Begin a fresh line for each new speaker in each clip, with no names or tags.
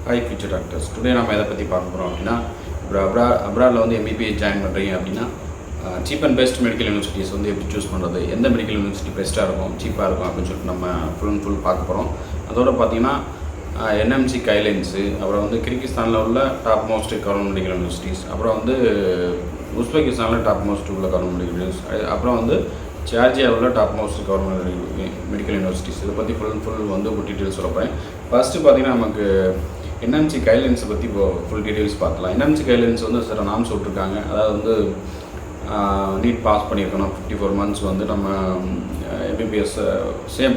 Hi future doctors. Today நம்ம எதை பற்றி பார்க்க போகிறோம் அப்படின்னா, அப்ராடில் வந்து எம்பிபிஎஸ் ஜாயின் பண்ணுறீங்க அப்படின்னா cheap and best medical universities வந்து எப்படி சூஸ் பண்ணுறது, எந்த மெடிக்கல் யூனிவர்சிட்டி பெஸ்ட்டாக இருக்கும், சீப்பாக இருக்கும் அப்படின்னு சொல்லிட்டு நம்ம ஃபுல் பார்க்க போகிறோம். அதோட பார்த்தீங்கன்னா என்எம்சி கைலைன்ஸு, அப்புறம் வந்து கிர்கிஸ்தானில் உள்ள top most government medical universities, அப்புறம் வந்து உஸ்பெகிஸ்தானில் டாப் மோஸ்ட் உள்ள கவர்மெண்ட் மெடிக்கல் யூனிவர்சிட்டி, அப்புறம் வந்து ஜார்ஜியாவில் top most government medical universities. இதை பற்றி ஃபுல் வந்து ஒரு டீட்டெயில்ஸ் சொல்லப்பேன். ஃபஸ்ட்டு பார்த்தீங்கன்னா நமக்கு என்எம்சி கைட்லைன்ஸை பற்றி இப்போ ஃபுல் டீட்டெயில்ஸ் பார்க்கலாம். என்எம்சி கைட்லைன்ஸ் வந்து சில நாம்ஸ் விட்டுருக்காங்க. அதாவது வந்து நீட் பாஸ் பண்ணியிருக்கணும், 54 months வந்து நம்ம எம்பிபிஎஸ் சேம்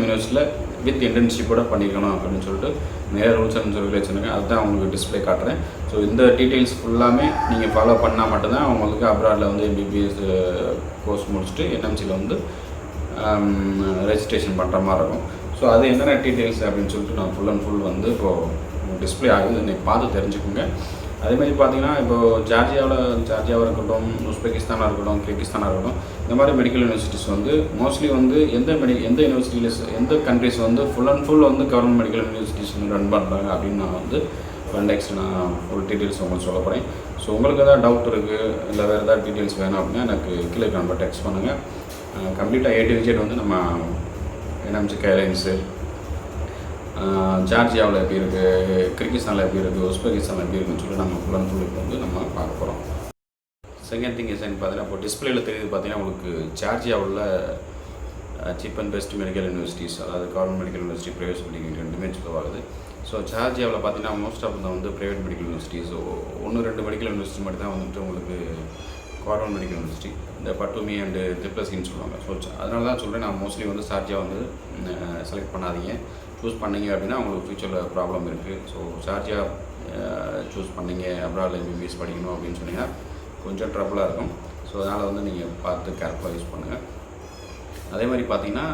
யூனிவர்சிட்டியில் வித் இன்டர்ன்ஷிப்போட பண்ணியிருக்கணும் அப்படின்னு சொல்லிட்டு நிறைய ரூல்ஸ் அண்ட் ரெகுலேஷனுங்க. அதுதான் உங்களுக்கு டிஸ்பிளே காட்டுறேன். ஸோ இந்த டீட்டெயில்ஸ் ஃபுல்லாமே நீங்கள் ஃபாலோ பண்ணால் மட்டும்தான் உங்களுக்கு அப்ராடில் வந்து எம்பிபிஎஸ் கோர்ஸ் முடிச்சுட்டு என்எம்சியில் வந்து ரெஜிஸ்ட்ரேஷன் பண்ணுற மாதிரி இருக்கும். ஸோ அது என்னென்ன டீட்டெயில்ஸ் அப்படின்னு சொல்லிட்டு நான் ஃபுல் வந்து இப்போது டிஸ்பிளே ஆகுது, இன்றைக்கி பார்த்து தெரிஞ்சுக்கோங்க. அதேமாதிரி பார்த்தீங்கன்னா இப்போது ஜார்ஜியாவாக இருக்கட்டும், உஸ்பெகிஸ்தானாக இருக்கட்டும், கிர்கிஸ்தானாக இருக்கட்டும், இந்த மாதிரி மெடிக்கல் யூனிவர்சிட்டிஸ் வந்து மோஸ்ட்லி வந்து எந்த யூனிவர்சிட்டிஸ் எந்த கண்ட்ரிஸ் வந்து ஃபுல் வந்து கவர்மெண்ட் மெடிக்கல் யூனிவர்சிட்டிஸ் வந்து ரன் பண்ணுறாங்க அப்படின்னு நான் வந்து நெக்ஸ்ட் நான் ஃபுல் டீட்டெயில்ஸ் உங்களுக்கு சொல்ல போகிறேன். ஸோ உங்களுக்கு எதாவது டவுட் இருக்குது, இல்லை வேறு ஏதாவது டீட்டெயில்ஸ் வேணும் அப்படின்னா எனக்கு கீழே நம்பர் டெக்ஸ்ட் பண்ணுங்கள். கம்ப்ளீட்டாக A to Z வந்து நம்ம என்எம்சி கைட்லைன்ஸு, ஜார்ஜியாவில் எப்படி இருக்குது, கிர்கிஸ்தானில் எப்படி இருக்குது, உஸ்பெகிஸ்தானில் எப்படி இருக்குன்னு சொல்லி நம்ம ஃபுல் இப்போ வந்து நம்ம பார்க்க போகிறோம். செகண்ட் திங் என்னன்னு பார்த்தீங்கன்னா, இப்போ டிஸ்பிளேயில் தெரியுது பார்த்தீங்கன்னா உங்களுக்கு ஜார்ஜியாவில் cheap and best medical universities, அதாவது government medical university, private medical ரெண்டுமே சொல்லுவாகுது. ஸோ ஜார்ஜியாவில் பார்த்தீங்கன்னா மோஸ்ட் ஆஃப் வந்து private medical universities, 1-2 medical university மட்டும் தான் வந்துட்டு உங்களுக்கு கவர்மெண்ட் மெடிக்கல் யூனிவர்சிட்டி, இந்த பட்டுமி அண்டு ட்ரிப்ளஸ்ன்னு சொல்லுவாங்க. ஸோ அதனால தான் சொல்கிறேன், நான் மோஸ்ட்லி வந்து ஜார்ஜியா வந்து செலக்ட் பண்ணாதீங்க. சூஸ் பண்ணிங்க அப்படின்னா உங்களுக்கு ஃப்யூச்சரில் ப்ராப்ளம் இருக்குது. ஸோ ஜார்ஜியா சூஸ் பண்ணிங்க அப்ராடில் எம்பிபிஎஸ் படிக்கணும் அப்படின்னு சொன்னீங்கன்னா கொஞ்சம் ட்ரபிளாக இருக்கும். ஸோ அதனால் வந்து நீங்கள் பார்த்து கேர்ஃபுல்லாக யூஸ் பண்ணுங்கள். அதே மாதிரி பார்த்தீங்கன்னா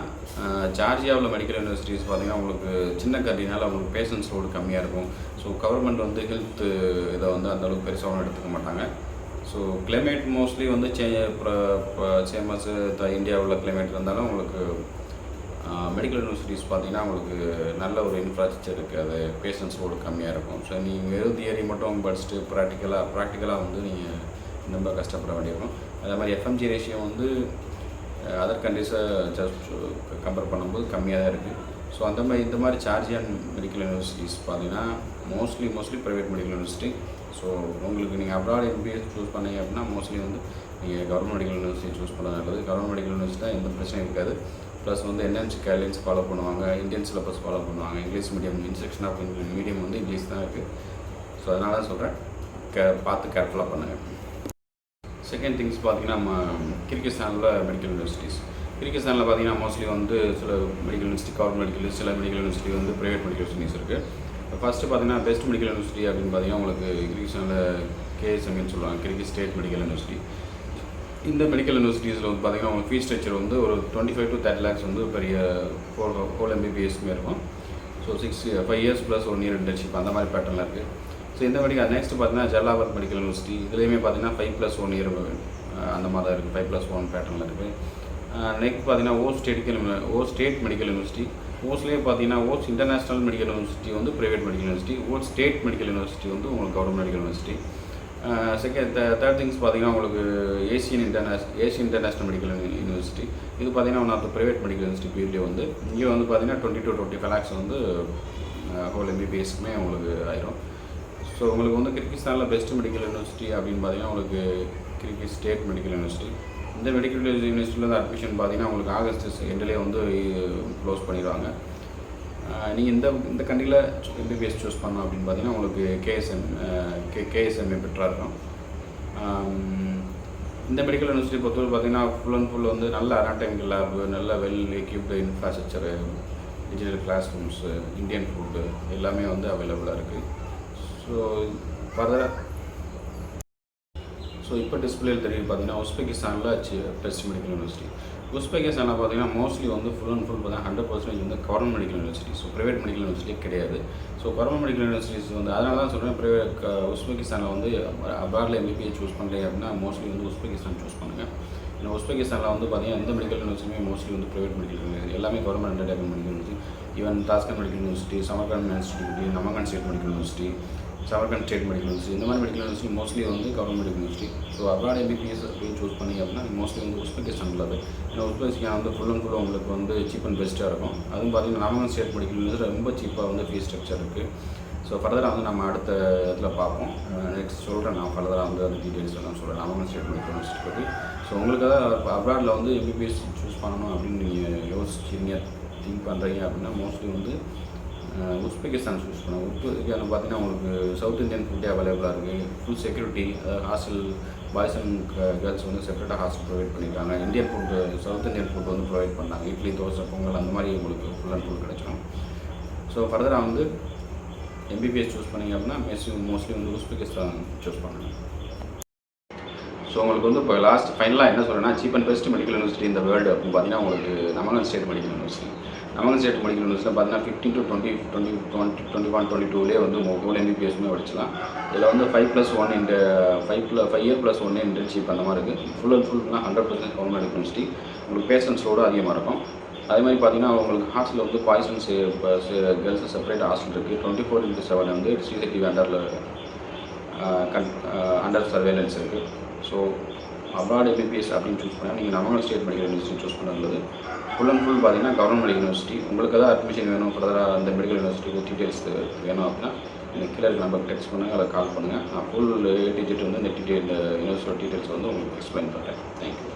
ஜார்ஜியாவில் மெடிக்கல் யூனிவர்சிட்டிஸ் பார்த்தீங்கன்னா உங்களுக்கு சின்ன கண்ட்ரினால உங்களுக்கு பேஷன்ஸ் லோடு கம்மியாக இருக்கும். ஸோ கவர்மெண்ட் வந்து ஹெல்த் இதை வந்து அந்தளவுக்கு பெருசாகவும் எடுத்துக்க மாட்டாங்க. ஸோ கிளைமேட் மோஸ்ட்லி வந்து சேமஸ் இந்தியாவில் கிளைமேட் இருந்தாலும் உங்களுக்கு மெடிக்கல் யூனிவர்சிட்டிஸ் பார்த்தீங்கன்னா உங்களுக்கு நல்ல ஒரு இன்ஃப்ராஸ்ட்ரக்சர் இருக்குது, அது பேஷன்ஸ் லோடு கம்மியாக இருக்கும். ஸோ நீங்கள் வெறும் தியரி மட்டும் படிச்சுட்டு ப்ராக்டிக்கலாக வந்து நீங்கள் ரொம்ப கஷ்டப்பட வேண்டியிருக்கும். அதே மாதிரி FMG ரேஷியோ வந்து அதர் கண்ட்ரிஸை ஜஸ்ட் கம்பேர் பண்ணும்போது கம்மியாக தான் இருக்குது. ஸோ இந்த மாதிரி ஜார்ஜியன் மெடிக்கல் யூனிவர்சிட்டிஸ் பார்த்தீங்கன்னா mostly private medical university. So உங்களுக்கு நீங்கள் அப்ராட் எம்பிபிஎஸ் சூஸ் பண்ணீங்க அப்படின்னா மோஸ்ட்லி வந்து நீங்கள் கவர்மெண்ட் மெடிக்கல் யூனிவர்சிட்டி சூஸ் பண்ண நல்லது. கவர்மெண்ட் மெடிக்கல் யூனிவர்சிட்டி தான் எந்த பிரச்சனையும் இருக்காது. ப்ளஸ் வந்து என்எம்சி கைட்லைன்ஸ் ஃபாலோ பண்ணுவாங்க, இந்தியன் சிலபஸ் ஃபாலோ பண்ணுவாங்க, English medium, instruction of medium வந்து இங்கிலீஷ் தான் இருக்குது. ஸோ அதனால தான் சொல்கிறேன், பார்த்து கேர்ஃபுல்லாக பண்ணுங்கள். செகண்ட் திங்ஸ் பார்த்தீங்கன்னா நம்ம கிர்கிஸ்தானில் மெடிக்கல் யூனிவர்சிட்டிஸ். கிர்கிஸ்தானில் பார்த்தீங்கன்னா மோஸ்ட்லி வந்து சில மெடிக்கல் யூனிவர்சிட்டி கவர்மெண்ட் மெடிக்கல், சில மெடிக்கல் யூனிவர்சிட்டி வந்து ப்ரைவேட் மெடிக்கல் யூனிவர்சிட்டிஸ் இருக்குது. ஃபஸ்ட்டு பார்த்தீங்கன்னா பெஸ்ட் மெடிக்கல் யூனிவர்சிட்டி அப்படின்னு பார்த்தீங்கன்னா உங்களுக்கு கிர்கிஸ்தானில் KSMன்னு சொல்லுவாங்க, கிர்கிஸ் ஸ்டேட் மெடிக்கல் யூனிவர்சிட்டி. இந்த மெடிக்கல் யூனிவர்சிட்டிஸில் வந்து பார்த்தீங்கன்னா உங்களுக்கு ஃபீஸ் ஸ்ட்ரக்சர் வந்து ஒரு 25 to 30 lakhs வந்து பெரிய ஹோல் எம்பிபிஎஸ்மே இருக்கும். ஸோ 5 years + 1 year இன்டர்ன்ஷிப் அந்த மாதிரி பேட்டர்னில் இருக்குது. ஸோ இந்த மெடிக்கல் நெக்ஸ்ட் பார்த்தீங்கன்னா ஜல்லாபாத் மெடிக்கல் யூனிவர்சிட்டி, இதுலேயுமே பார்த்தீங்கன்னா 5 + 1 year அந்த மாதிரி தான் இருக்குது, 5 + 1 பேட்டர்னில் இருக்குது. நெக்ஸ்ட் பார்த்தீங்கன்னா ஓ ஸ்டேட் மெடிக்கல் யூனிவர்சிட்டி. ஓஸ்லேயே பார்த்தீங்கன்னா இன்டர்நேஷ்னல் மெடிக்கல் யூனிவர்சிட்டி வந்து private medical university, state medical university வந்து உங்களுக்கு government medical university. Third things பார்த்தீங்கன்னா உங்களுக்கு ஏசியன் இன்டர்நேஷ்னல் மெடிக்கல் யூனிவர்சிட்டி. இது பார்த்தீங்கன்னா one of the private medical university period வந்து இங்கே வந்து பார்த்தீங்கன்னா 20 to 25 lakhs வந்து ஹோல் எம்பிபிஎஸ்க்குமே உங்களுக்கு ஆயிரும். ஸோ உங்களுக்கு வந்து கிர்கிஸ்தானில் பெஸ்ட் மெடிக்கல் யூனிவர்சிட்டி அப்படின்னு பார்த்தீங்கன்னா உங்களுக்கு கிர்கிஸ் ஸ்டேட் மெடிக்கல் யூனிவர்சிட்டி. இந்த மெடிக்கல் யூனிவர்சிட்டியில் வந்து அட்மிஷன் பார்த்தீங்கன்னா உங்களுக்கு ஆகஸ்ட் எண்ட்லேயே வந்து க்ளோஸ் பண்ணிடுவாங்க. நீங்கள் இந்த கண்ட்ரியில் எம்பிபிஎஸ் சூஸ் பண்ணோம் அப்படின்னு பார்த்தீங்கன்னா உங்களுக்கு KSMA பெட்டராக இருக்கும். இந்த மெடிக்கல் யூனிவர்சிட்டி பொறுத்தவரை பார்த்தீங்கன்னா ஃபுல் வந்து நல்ல அனாட்டமிக்கல் லேபு, நல்ல well equipped infrastructure, digital class rooms, Indian food எல்லாமே வந்து அவைலபிளாக இருக்குது. ஸோ இப்போ டிஸ்பிளேயில் தெரியுது பார்த்தீங்கன்னா உஸ்பெகிஸ்தானில் பெஸ்ட் மெடிக்கல் யூனிவர்சிட்டி. உஸ்பெகிஸ்தானில் பார்த்தீங்கன்னா மோஸ்ட்லி வந்து ஃபுல் பார்த்தீங்கன்னா 100% வந்து government medical university. So private medical university கிடையாது. ஸோ கவர்மெண்ட் மெடிக்கல் யூனிவர்சிட்டிஸ் வந்து அதனால தான் சொல்கிறேன், உஸ்பெகிஸ்தானில் வந்து அப்ராடில் எம்பிபிஎஸ் சூஸ் பண்ணுறீங்க அப்படின்னா மோஸ்ட்லி வந்து உஸ்பெகிஸ்தான் சூஸ் பண்ணுங்கள். ஏன்னா உஸ்பெகிஸ்தானில் வந்து பார்த்தீங்கன்னா எந்த மெடிக்கல் யூனிவர்சிட்டியுமே மோஸ்ட்லி வந்து ப்ரைவேட் மெடிக்கல் யூனிவர்சிட்டி, எல்லாமே government medical university. Even Tashkent medical university, Samarkand institute, Namangan state medical university, Samarkand state medical university, இந்த மாதிரி மெடிக்கல் யூனிவர்சிட்டி மோஸ்ட்லி வந்து government medical university. So abroad MBBS அப்படின்னு சூஸ் பண்ணிங்க அப்படின்னா mostly வந்து உஸ்பெகிஸ்தானில் அது. ஏன்னா உஸ்பெகிஸ்தான் வந்து ஃபுல் அண்ட் ஃபுல் உங்களுக்கு வந்து சீப் அண்ட் பெஸ்ட்டாக இருக்கும். அதுவும் பார்த்தீங்கன்னா நமங்கண்ட் ஸ்டேட் மெடிக்கல் யூனிவர்சிட்டி ரொம்ப சீப்பாக வந்து ஃபீஸ் ஸ்ட்ரக்சர் இருக்குது. ஸோ ஃபர்தராக வந்து நம்ம அடுத்த இதில் பார்ப்போம். நெக்ஸ்ட் சொல்கிறேன், நான் ஃபர்தராக வந்து அந்த டீட்டெயில்ஸ் எல்லாம் சொல்கிறேன் நமங்கண்ட் ஸ்டேட் மெடிக்கல் யூனிவர்சிட்டி பற்றி. ஸோ உங்களுக்கு ஏதாவது அப்ராடில் வந்து எம்பிபிஎஸ் சூஸ் பண்ணணும் அப்படின்னு நீங்கள் யோசிச்சிங்க, திங்க் பண்ணுறீங்க அப்படின்னா மோஸ்ட்லி வந்து உஸ்பெகிஸ்தான் சூஸ் பண்ணுவோம். உஸ்பெகிஸ்தான் பார்த்தீங்கன்னா உங்களுக்கு சவுத் இந்தியன் ஃபுட்டே அவைலபிளாக இருக்குது. ஃபுல் செக்யூரிட்டி, அதாவது ஹாஸ்டல் பாய்ஸ் அண்ட் கேர்ள்ஸ் வந்து செப்பரேட்டாக ஹாஸ்டல் ப்ரொவைட் பண்ணியிருக்காங்க. Indian food, south Indian food வந்து ப்ரொவைட் பண்ணாங்க. இட்லி, தோசை, பொங்கல் அந்த மாதிரி உங்களுக்கு ஃபுல் அண்ட் ஃபுல் கிடைச்சிடும். ஸோ ஃபர்தராக வந்து எம்பிபிஎஸ் சூஸ் பண்ணிங்க அப்படின்னா மோஸ்ட்லி வந்து உஸ்பெகிஸ்தான் சூஸ் பண்ணணும். ஸோ உங்களுக்கு வந்து இப்போ லாஸ்ட் ஃபைனலாக என்ன சொல்கிறேன்னா, cheap and best medical university இந்த வேர்ல்டு அப்படின்னு பார்த்தீங்கன்னா உங்களுக்கு Namangan state medical university. Namangan state medical யூனிவர்சிட்டியில் பார்த்தீங்கன்னா 15 to 21-22 வந்து ஹோல் எம்பிபிஎஸ்மே படிச்சலாம். இதில் வந்து 5+1 இந்த 5 year + 1 இன்டர்ன்ஷிப் அந்த மாதிரி இருக்குது. ஃபுல் அண்ட் ஃபுல்னா 100% கவர்மெண்ட் யூனிவர்சிட்டி. உங்களுக்கு பேஷன்ஸ் லோடு அதிகமாக இருக்கும். அதே மாதிரி பார்த்தீங்கன்னா உங்களுக்கு ஹாஸ்டலில் வந்து boys and girls separate hostel இருக்குது. 24/7 வந்து சிசிடிவி அண்டர் சர்வேலன்ஸ் இருக்குது. ஸோ அப்ராட் எம்பிபிஎஸ் அப்படின்னு சூஸ் பண்ணால் நீங்கள் Namangan state medical university choose பண்ணுறது ஃபுல் அண்ட் ஃபுல் பார்த்தீங்கன்னா கவர்மெண்ட் மெடிக்கல் யூனிவர்சிட்டி. உங்களுக்கு ஏதாவது அட்மிஷன் வேணும், ஃபர்தராக அந்த மெடிக்கல் யூனிவர்சிட்டிக்கு டீட்டெயில்ஸ் வேணும் அப்படின்னா நீங்கள் கீழே இருக்க நம்பருக்கு டெக்ஸ்ட் பண்ணுங்கள், அதை கால் பண்ணுங்கள். நான் ஃபுல் A to Z வந்து இந்த யூனிவர்சிட்டி டீட்டெயில்ஸ் வந்து உங்களுக்கு எக்ஸ்பிளைன் பண்ணுறேன். தேங்க்யூ.